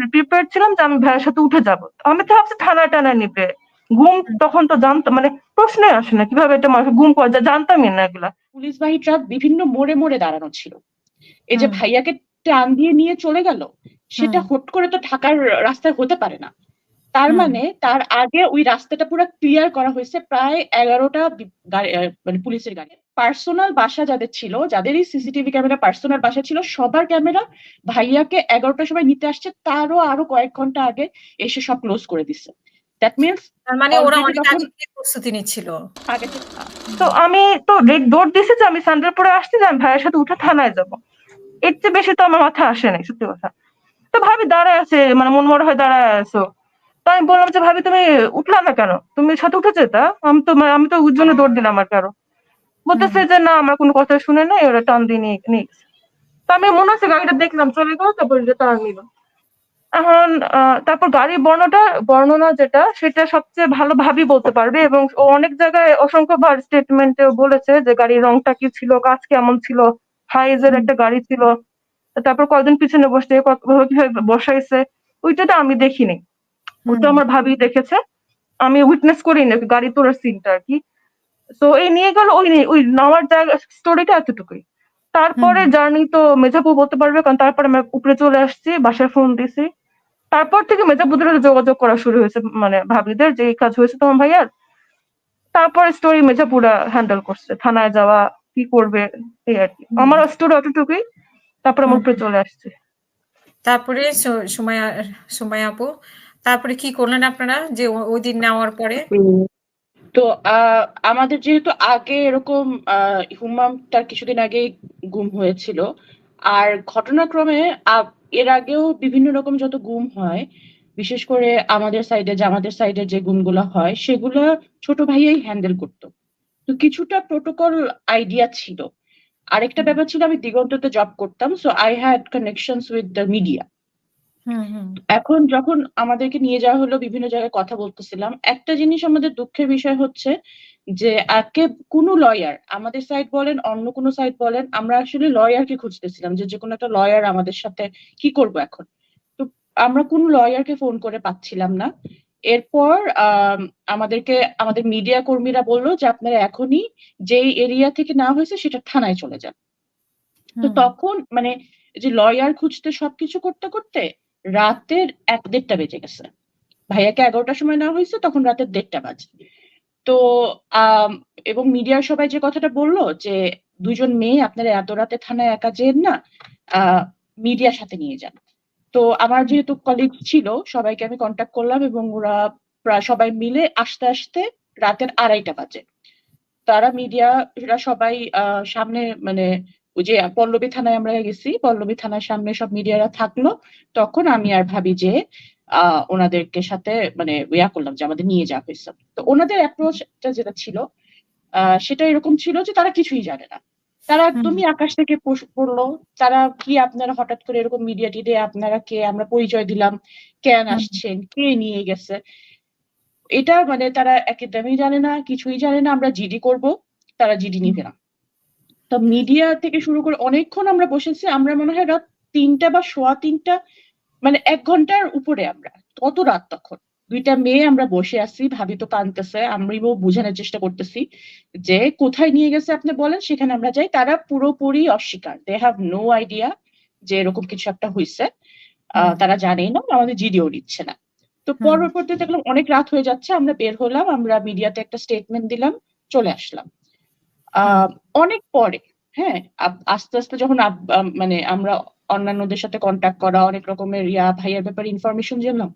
তো প্রিপেয়ার ছিলাম যে আমি ভাইয়ের সাথে উঠে যাব। আমি তো ভাবছি টানা নিবে। ঘুম তখন তো জানতাম, মানে প্রশ্নই আসে না কিভাবে এটা মানুষ ঘুম করে, জানতামই না এগুলা। পুলিশবাহী ট্রাক বিভিন্ন মোড়ে মোড়ে দাঁড়ানো ছিল। এই যে ভাইয়াকে টান দিয়ে নিয়ে চলে গেল, সেটা হুট করে তো ঢাকার রাস্তায় হতে পারে না। তার মানে তার আগে ওই রাস্তাটা পুরো ক্লিয়ার করা হয়েছে প্রায় 11টা মানে পুলিশের গাড়ি। পার্সোনাল বাসা যাদের ছিল, যাদেরই সিসিটিভি ক্যামেরা পার্সোনাল বাসা ছিল, সবার ক্যামেরা ভাইয়াকে 11টার সময় নিতে আসছে, তারও আরো কয়েক ঘন্টা আগে এসে সব ক্লোজ করে দিচ্ছে। দ্যাট মিনস তার মানে ওরা অনেক আগে থেকে প্রস্তুতি নিচ্ছিল। আগে থেকে। তো আমি তো দৌড় দিছি যে আমি স্যান্ডেল পরে আসছি যে আমি ভাইয়ের সাথে উঠে থানায় যাবো। এর চেয়ে বেশি তো আমার মাথায় আসে নাই, সত্যি কথা। তো ভাবি দাঁড়ায় আছে, মানে মন মরা হয়ে দাঁড়ায় আছো। তো আমি বললাম যে ভাবি তুমি উঠলা না কেন, তুমি সাথে উঠে যেতা। আমি তো ওর জন্য দৌড় দিলাম আর কারো। বলতেছে যে না আমার কোনো কথা শুনে নাই, ওরা টান দিয়ে নিয়ে গেছে। তো আমি মনে হচ্ছে গাড়িটা দেখলাম চলে গেল, তারপর যে টান নিল। এখন তারপর গাড়ির বর্ণনা যেটা, সেটা সবচেয়ে ভালো ভাবি বলতে পারবে, এবং ও অনেক জায়গায় অসংখ্যবার স্টেটমেন্টে বলেছে যে গাড়ির রংটা কি ছিল, কাজ কেমন ছিল, হাইজের একটা গাড়ি ছিল, তারপর কয়জন পিছনে বসে কিভাবে বসাইছে, ওইটা তো আমি দেখিনি, ওটা আমার ভাবি দেখেছে। আমি উইটনেস করিনি গাড়ি তোলার সিনটা আর কি। তো এই নিয়ে গেল ওই নামার জায়গা, স্টোরিটা এতটুকুই। তারপরে জার্নি তো মেঝাপু বলতে পারবে, কারণ তারপরে আমি উপরে চলে আসছি, বাসায় ফোন দিছি। তারপর থেকে মেজাবুদের সাথে যোগাযোগ করা শুরু হয়েছে, মানে ভাবিদের যে এই কাজ হয়েছে তোমার ভাইয়ার। তারপর স্টোরি মেজাপুরা হ্যান্ডেল করছে, থানায় যাওয়া কি করবে এই আর কি। আমার স্টোরি অতটুকুই, তারপরে আমি উপরে চলে আসছে। তারপরে সুমাইয়া আপু, তারপরে কি করলেন আপনারা যে ওই দিন নেওয়ার পরে? তো আমাদের যেহেতু আগে এরকম হুমাম তার কিছুদিন আগে গুম হয়েছিল, আর ঘটনাক্রমে এর আগেও বিভিন্ন রকম যত গুম হয়, বিশেষ করে আমাদের সাইডে যে গুমগুলো হয় সেগুলো ছোট ভাইয়াই হ্যান্ডেল করতো। তো কিছুটা প্রোটোকল আইডিয়া ছিল। আরেকটা ব্যাপার ছিল, আমি দিগন্ততে জব করতাম, so I had connections with the media. এখন যখন আমাদেরকে নিয়ে যাওয়া হলো, বিভিন্ন জায়গায় কথা বলতেছিলাম, একটা জিনিস আমাদের দুঃখের বিষয় হচ্ছে যে কোনো লয়ার, আমাদের সাইড বলেন অন্য কোনো সাইড বলেন, আমরা আসলে লয়ারকে খুঁজতেছিলাম যে কোনো একটা লয়ার আমাদের সাথে কি করব এখন। তো আমরা কোনো লয়ারকে ফোন করে পাচ্ছিলাম না। এরপর আমাদের মিডিয়া কর্মীরা বললো যে আপনারা এখনই যেই এরিয়া থেকে নেওয়া হয়েছে সেটা থানায় চলে যান। তো তখন মানে যে লয়ার খুঁজতে সবকিছু করতে করতে রাতের 1-1:30 বেজে গেছে। ভাইয়াকে 11টার সময় নেওয়া হয়েছে, তখন রাতের 1:30 বাজে। তো এবং মিডিয়ার সবাই যে কথাটা বললো যে 2জন মেয়ে আপনারা এত রাতে থানায় একা যেন না, মিডিয়ার সাথে নিয়ে যান। তো আমার যেহেতু কলিগ ছিল, সবাইকে আমি কন্ট্যাক্ট করলাম এবং ওরা প্রায় সবাই মিলে আস্তে আস্তে রাতের 2:30 বাজে। তারা মিডিয়ারা সবাই সামনে, মানে ওই যে পল্লবী থানায় আমরা গেছি, পল্লবী থানার সামনে সব মিডিয়ারা থাকলো। তখন আমি আর ভাবি যে ওনাদেরকে সাথে মানে ইয়া করলাম যে আমাদের নিয়ে যাওয়া হয়েছে। তো ওনাদের অ্যাপ্রোচটা যেটা ছিল সেটা এরকম ছিল যে তারা কিছুই জানে না, তারা একদমই আকাশ থেকে পড়লো। তারা কি আপনারা হঠাৎ করে এরকম মিডিয়া টিডে, আপনারা কে, আমরা পরিচয় দিলাম, কেন আসছেন, কে নিয়ে গেছে, এটা মানে তারা একদমই জানে না, কিছুই জানে না। আমরা জিডি করব, তারা জিডি নিবে না। তো মিডিয়া থেকে শুরু করে অনেকক্ষণ আমরা বসেছি, আমরা মনে হয় রাত 3টা বা 3:15, মানে 1 ঘন্টার উপরে। আমরা কত রাত তখন, 2টা মেয়ে আমরা বসে আছি, ভাবি তো কাঁদতেছে, আমরাও বোঝানোর চেষ্টা করতেছি যে কোথায় নিয়ে গেছে আপনি বলেন, সেখানে আমরা যাই। তারা পুরোপুরি অস্বীকার, দে হ্যাভ নো আইডিয়া যে এরকম কিছু একটা হয়েছে, তারা জানেই না, আমাদের জিডিও নিচ্ছে না। তো পরবর্তীতে দেখলাম অনেক রাত হয়ে যাচ্ছে, আমরা বের হলাম, আমরা মিডিয়াতে একটা স্টেটমেন্ট দিলাম, চলে আসলাম। অনেক পরে, হ্যাঁ, আস্তে আস্তে যখন মানে আমরা অন্যান্যদের সাথে কন্ট্যাক্ট করা, অনেক রকমের ভাইয়ের ব্যাপারে ইনফরমেশন জানলাম,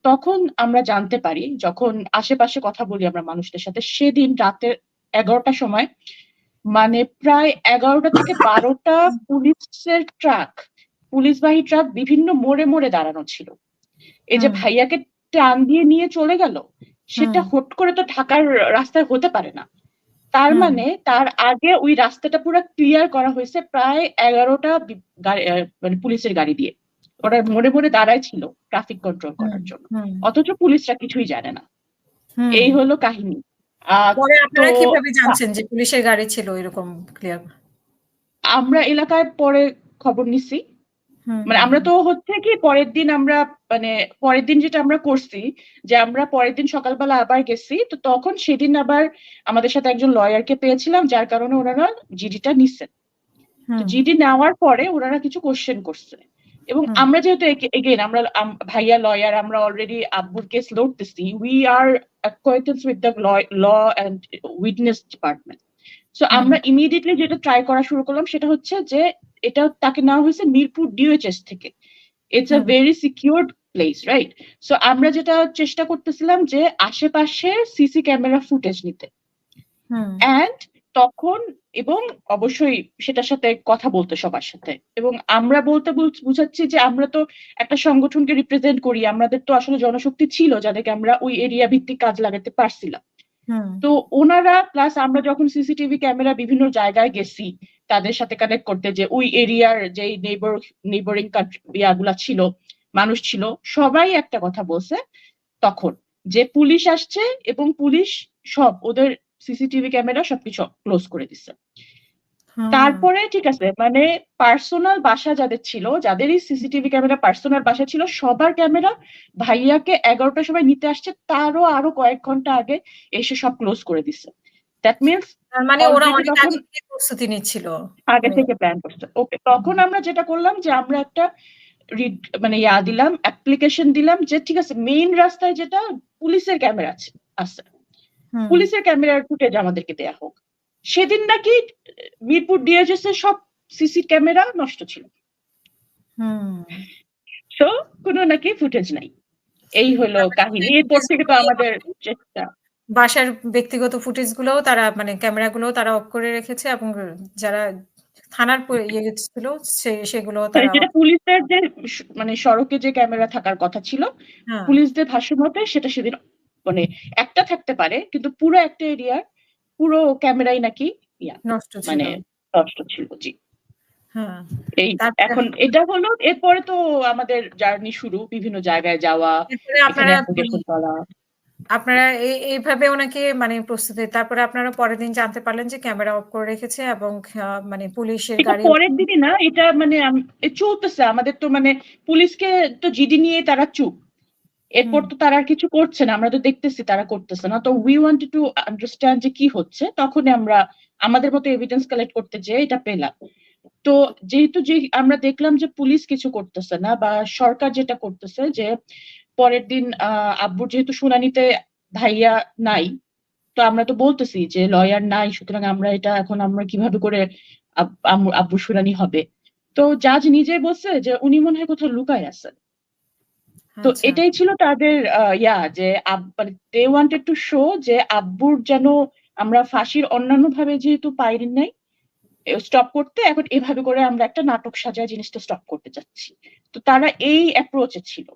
তখন আমরা জানতে পারি, যখন আশেপাশে কথা বলি আমরা মানুষদের সাথে, সেদিন রাতের 11টার সময়, মানে প্রায় 11টা থেকে 12টা পুলিশবাহী ট্রাক বিভিন্ন মোড়ে মোড়ে দাঁড়ানো ছিল। এই যে ভাইয়াকে টান দিয়ে নিয়ে চলে গেল, সেটা হুট করে তো ঢাকার রাস্তায় হতে পারে না। তার মানে তার আগে ওই রাস্তাটা পুরো ক্লিয়ার করা হয়েছে প্রায় 11টা মানে পুলিশের গাড়ি দিয়ে। ওরা মোড়ে মোড়ে দাঁড়ায় ছিল ট্রাফিক কন্ট্রোল করার জন্য, অথচ পুলিশরা কিছুই জানে না। এই হলো কাহিনী। পরে আপনারা কিভাবে জানছেন যে পুলিশের গাড়ি ছিল এরকম ক্লিয়ার? আমরা এলাকায় পরে খবর নিছি, হুম মানে আমরা তো হচ্ছে কি পরের দিন আমরা মানে পরের দিন যেটা আমরা করছি যে আমরা পরের দিন সকালবেলা আবার গেছি, তো তখন সেদিন আবার আমাদের সাথে একজন লয়ারকে পেয়েছিলাম, যার কারণে ওনারা জিডিটা নিচ্ছেন। তো হুম জিডি নেওয়ার পরে ওনারা কিছু কোশ্চেন করছে, এবং হুম আমরা যেহেতু এগেইন আমরা ভাইয়া লয়ার, আমরা অলরেডি আব্বুর কেস লড়তেছি, we are acquaintance with the law and witness department. So hmm আমরা ইমিডিয়েটলি যেটা ট্রাই করা শুরু করলাম সেটা হচ্ছে যে এটা তাকে নেওয়া হয়েছে মিরপুর ডিওএইচএস থেকে। It's a hmm very secured place, right? So আমরা যেটা চেষ্টা করতেছিলাম যে আশেপাশে সিসি ক্যামেরা ফুটেজ নিতে, হুম অ্যান্ড তখন এবং অবশ্যই সেটার সাথে কথা বলতে সবার সাথে, এবং আমরা বলতে বুঝাচ্ছি যে আমরা তো একটা সংগঠনকে রিপ্রেজেন্ট করি, আমাদের তো আসলে জনশক্তি ছিল যাদেরকে আমরা ওই এরিয়া ভিত্তিক কাজ লাগাতে পারছিলাম। হুম তো ওনারা প্লাস আমরা যখন সিসিটিভি ক্যামেরা বিভিন্ন জায়গায় গেছি তাদের সাথে কানেক্ট করতে, যে ওই এরিয়ার যে নেইবরিং ইয়াগুলা ছিল, মানুষ ছিল, সবাই একটা কথা বলছে তখন, যে পুলিশ আসছে এবং পুলিশ সব ওদের সিসিটিভি ক্যামেরা সবকিছু ক্লোজ করে দিচ্ছে। হুম তারপরে ঠিক আছে, মানে পার্সোনাল বাসা যাদের ছিল, যাদেরই সিসিটিভি ক্যামেরা পার্সোনাল বাসা ছিল, সবার ক্যামেরা ভাইয়াকে 11টার সময় নিতে আসছে তারও আরো কয়েক ঘন্টা আগে এসে সব ক্লোজ করে দিচ্ছে। দ্যাট মিনস তার মানে ওরা অলরেডি অনেক তখন আগে থেকে প্রস্তুতি নিচ্ছিল আগে মানে থেকে প্ল্যান করছে। ওকে, তখন আমরা যেটা করলাম যে আমরা একটা মানে দিলাম, অ্যাপ্লিকেশন দিলাম যে ঠিক আছে মেইন রাস্তায় যেটা পুলিশের ক্যামেরা আছে হুম পুলিশের ক্যামেরার ফুটেজ আমাদেরকে দেয়া হোক। সেদিন নাকি মিরপুর ডিএইচএস এর সব সিসি ক্যামেরা নষ্ট ছিল, হুম সো কোনো নাকি ফুটেজ নাই। এই হলো তার মানে কাহিনী। এরপর থেকে তো আমাদের চেষ্টা। বাসার ব্যক্তিগত ফুটেজ গুলোও তারা মানে ক্যামেরা গুলোও তারা অফ করে রেখেছে এবং যারা থানার ইয়ে ছিল সেগুলো মানে তারা যেটা পুলিশের যে মানে সড়কে যে ক্যামেরা থাকার কথা ছিল, হ্যাঁ পুলিশদের ভাষ্য মতে সেটা সেদিন মানে একটা থাকতে পারে, কিন্তু পুরো একটা এরিয়ার পুরো ক্যামেরাই নাকি নষ্ট ছিল। মানে নষ্ট ছিল। জি, হ্যাঁ। এই তারপরে এখন এটা হলো, এরপরে তো আমাদের জার্নি শুরু, বিভিন্ন জায়গায় যাওয়া, এরপরে এখানে আপনারা অ্যাপ্লিকেশন করা। আপনারা এইভাবে ওনাকে মানে প্রস্তুতি তারপরে আপনারা পরের দিন জানতে পারলেন যে ক্যামেরা অফ করে রেখেছে এবং মানে পুলিশের এটা গাড়ি পরের দিনই না, এটা মানে চলতেছে আমাদের তো, মানে পুলিশকে তো জিডি নিয়ে তারা চুপ, এরপর হুম তো তারা আর কিছু করছে না, আমরা তো দেখতেছি তারা করতেছে না। তো উই ওয়ান্টেড টু আন্ডারস্ট্যান্ড যে কি হচ্ছে, তখনই আমরা আমাদের মতো এভিডেন্স কালেক্ট করতে যেয়ে এটা পেলাম। তো যেহেতু যে আমরা দেখলাম যে পুলিশ কিছু করতেছে না বা সরকার যেটা করতেছে, যে পরের দিন আব্বুর যেহেতু শুনানিতে ভাইয়া নাই, তো আমরা তো বলতেছি যে লয়ার নাই, সুতরাং আমরা এটা এখন আমরা কিভাবে করে আব্বুর শুনানি হবে। তো জাজ নিজে বলছে যে উনি মনে হয় কোথাও লুকায় আছেন। তো আচ্ছা এটাই ছিল তাদের যে মানে দে ওয়ান্টেড টু শো যে আব্বুর যেন আমরা ফাঁসির অন্যান্য ভাবে যেহেতু পাইনি নাই স্টপ করতে, এখন এভাবে করে আমরা একটা নাটক সাজায় জিনিসটা স্টপ করতে যাচ্ছি। তো তারা এই অ্যাপ্রোচে ছিল।